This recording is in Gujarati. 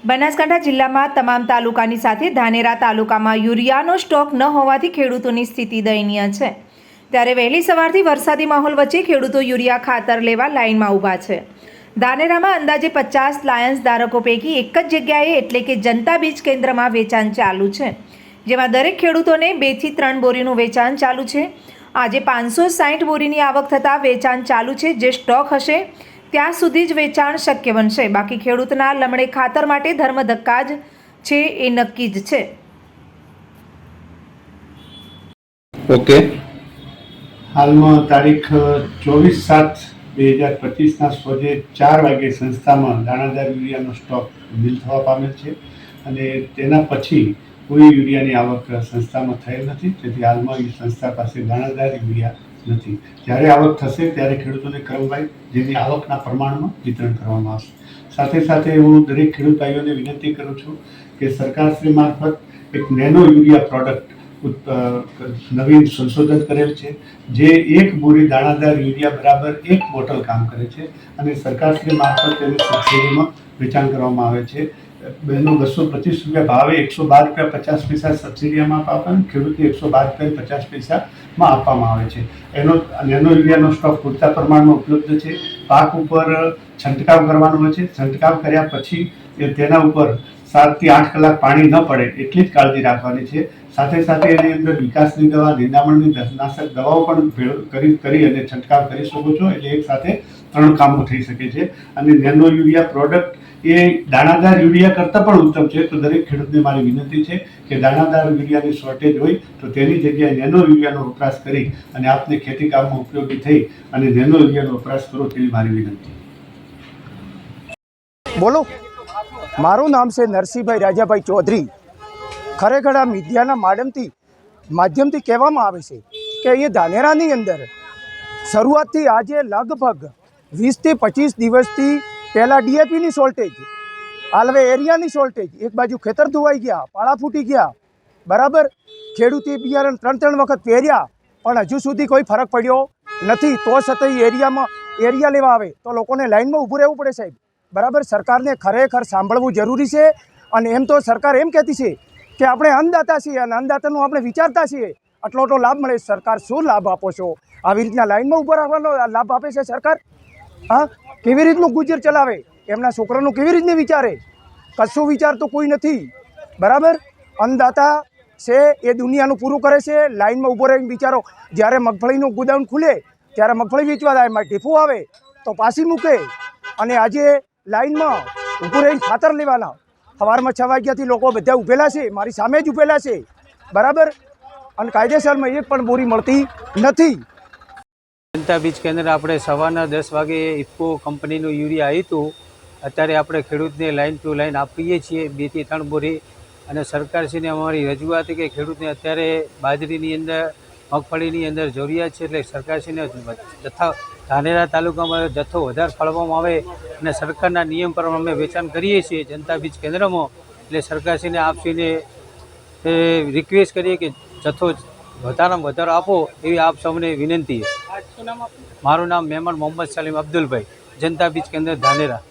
બનાસકાંઠા જિલ્લામાં તમામ તાલુકાની સાથે ધાનેરા તાલુકામાં યુરિયાનો સ્ટોક ન હોવાથી ખેડૂતોની સ્થિતિ દયનીય છે। ત્યારે વહેલી સવારથી વરસાદી માહોલ વચ્ચે ખેડૂતો યુરિયા ખાતર લેવા લાઇનમાં ઊભા છે। ધાનેરામાં અંદાજે 50 લાયન્સ ધારકો પૈકી એક જ જગ્યાએ એટલે કે જનતા બીજ કેન્દ્રમાં વેચાણ ચાલુ છે, જેમાં દરેક ખેડૂતોને 2 થી 3 બોરીનું વેચાણ ચાલુ છે। આજે 560 બોરીની આવક થતાં વેચાણ ચાલુ છે। જે સ્ટોક હશે ત્યાં સુધી જ વેચાણ શક્ય બનશે, બાકી ખેડૂતના લમણે ખાતર માટે ધર્મધક્કા જ છે એ નક્કી જ છે। ઓકે, હાલમાં તારીખ 24/7/2025ના સોજે 4 વાગે સંસ્થામાં દાણાદાર યુરિયાનો સ્ટોક મિલ થવા પામેલ છે અને તેના પછી કોઈ યુરિયાની આવક સંસ્થામાં થયેલ નથી, જેથી હાલમાં સંસ્થા પાસે દાણાદાર યુરિયા નથી। જ્યારે આવક થશે ત્યારે ખેડૂતોને ક્રમવાઇઝ જેની આવકના પ્રમાણમાં વિતરણ કરવામાં આવશે। સાથે સાથે હું દરેક ખેડૂત ભાઈઓને વિનંતી કરું છું કે સરકારશ્રી મારફત એક નેનો યુરિયા પ્રોડક્ટ નવીન સંશોધન કરેલ છે, જે 1 બોરી દાણાદાર યુરિયા બરાબર 1 બોટલ કામ કરે છે અને સરકારશ્રી મારફત તેને સબસિડીમાં વેચાણ કરવામાં આવે છે। બેનો 225 રૂપિયા ભાવે 112 રૂપિયા 50 પૈસા સબસિડીમાં આપવામાં, ખેડૂતને 112 રૂપિયા 50 પૈસામાં આપવામાં આવે છે। એનો નેનો યુરિયાનો સ્ટોક પૂરતા પ્રમાણમાં ઉપલબ્ધ છે। પાક ઉપર છંટકાવ કરવાનો હોય છે, છંટકાવ કર્યા પછી તેના ઉપર 7 થી 8 કલાક પાણી ન પડે એટલી જ કાળજી રાખવાની છે। સાથે સાથે એની અંદર વિકાસની દવા, નિંદામણની નાશક દવાઓ પણ કરી અને છંટકાવ કરી શકો છો, એટલે એક સાથે 3 કામો થઈ શકે છે। અને નેનો યુરિયા પ્રોડક્ટ એ દાણાદાર યુરિયા કરતાં પણ ઉત્તમ છે। તો દરેક ખેડૂતને મારી વિનંતી છે કે દાણાદાર યુરિયાની શોર્ટેજ હોય તો તેની જગ્યાએ નેનો યુરિયાનો વપરાશ કરી અને આપને ખેતી કામમાં ઉપયોગી થઈ અને નેનો યુરિયાનો વપરાશ કરો તેવી મારી વિનંતી। બોલો, મારું નામ છે નરસિંહભાઈ રાજાભાઈ ચૌધરી। ખરેખર આ મીડિયાના માધ્યમથી કહેવામાં આવે છે કે એ ધાનેરાની અંદર શરૂઆતથી આજે લગભગ 20 થી 25 દિવસથી પહેલાં ડીએપીની શોર્ટેજ, હાલ હવે એરિયાની શોર્ટેજ, એક બાજુ ખેતર ધોવાઈ ગયા, પાળા ફૂટી ગયા, બરાબર। ખેડૂતે બિયારણ 3 વખત પહેર્યા પણ હજુ સુધી કોઈ ફરક પડ્યો નથી। તો છતાં એરિયા લેવા આવે તો લોકોને લાઇનમાં ઊભું રહેવું પડે સાહેબ, બરાબર। સરકારને ખરેખર સાંભળવું જરૂરી છે। અને એમ તો સરકાર એમ કહેતી છે કે આપણે અન્નદાતા છીએ અને અન્નદાતાનું આપણે વિચારતા છીએ, આટલો લાભ મળે। સરકાર શું લાભ આપો છો? આવી રીતના લાઇનમાં ઊભા રાખવાનો લાભ આપે છે સરકાર? હા, કેવી રીતનું ગુજર ચલાવે? એમના છોકરાનું કેવી રીતને વિચારે? કશું વિચારતું કોઈ નથી, બરાબર। અન્નદાતા છે એ દુનિયાનું પૂરું કરે છે, લાઇનમાં ઊભો રહીને બિચારો જ્યારે મગફળીનું ગોડાઉન ખુલે ત્યારે મગફળી વેચવા જાય, એમાં ઢીફું આવે તો પાછી મૂકે, અને આજે લાઇનમાં ઊભું રહીને ખાતર લેવાના સવારમાં 6 વાગ્યાથી લોકો બધા ઊભેલા છે, મારી સામે જ ઊભેલા છે, બરાબર। અને કાયદેસરમાં એક પણ બોરી મળતી નથી। જનતા બીજ કેન્દ્ર આપણે સવારના 10 વાગે ઇફકો કંપનીનું યુરિયા આવ્યું હતું, અત્યારે આપણે ખેડૂતને લાઇન ટુ લાઇન આપીએ છીએ 2 થી 3 બોરી। અને સરકારશ્રીને અમારી રજૂઆત કે ખેડૂતને અત્યારે બાજરીની અંદર, મગફળીની અંદર જરૂરિયાત છે, એટલે સરકારશ્રીને ધાનેરા તાલુકામાં જથ્થો વધારે ફાળવવામાં આવે અને સરકારના નિયમ પ્રમાણે અમે વેચાણ કરીએ છીએ જનતા બીજ કેન્દ્રમાં। એટલે સરકારશ્રીને આપશ્રીને રિક્વેસ્ટ કરીએ કે જથ્થો વધારામાં વધારો આપો એવી આપ સૌને વિનંતી છે। મારું નામ મહેમાન મોહમ્મદ સલીમ અબ્દુલભાઈ, જનતા બીજ કેન્દ્ર ધાનેરા।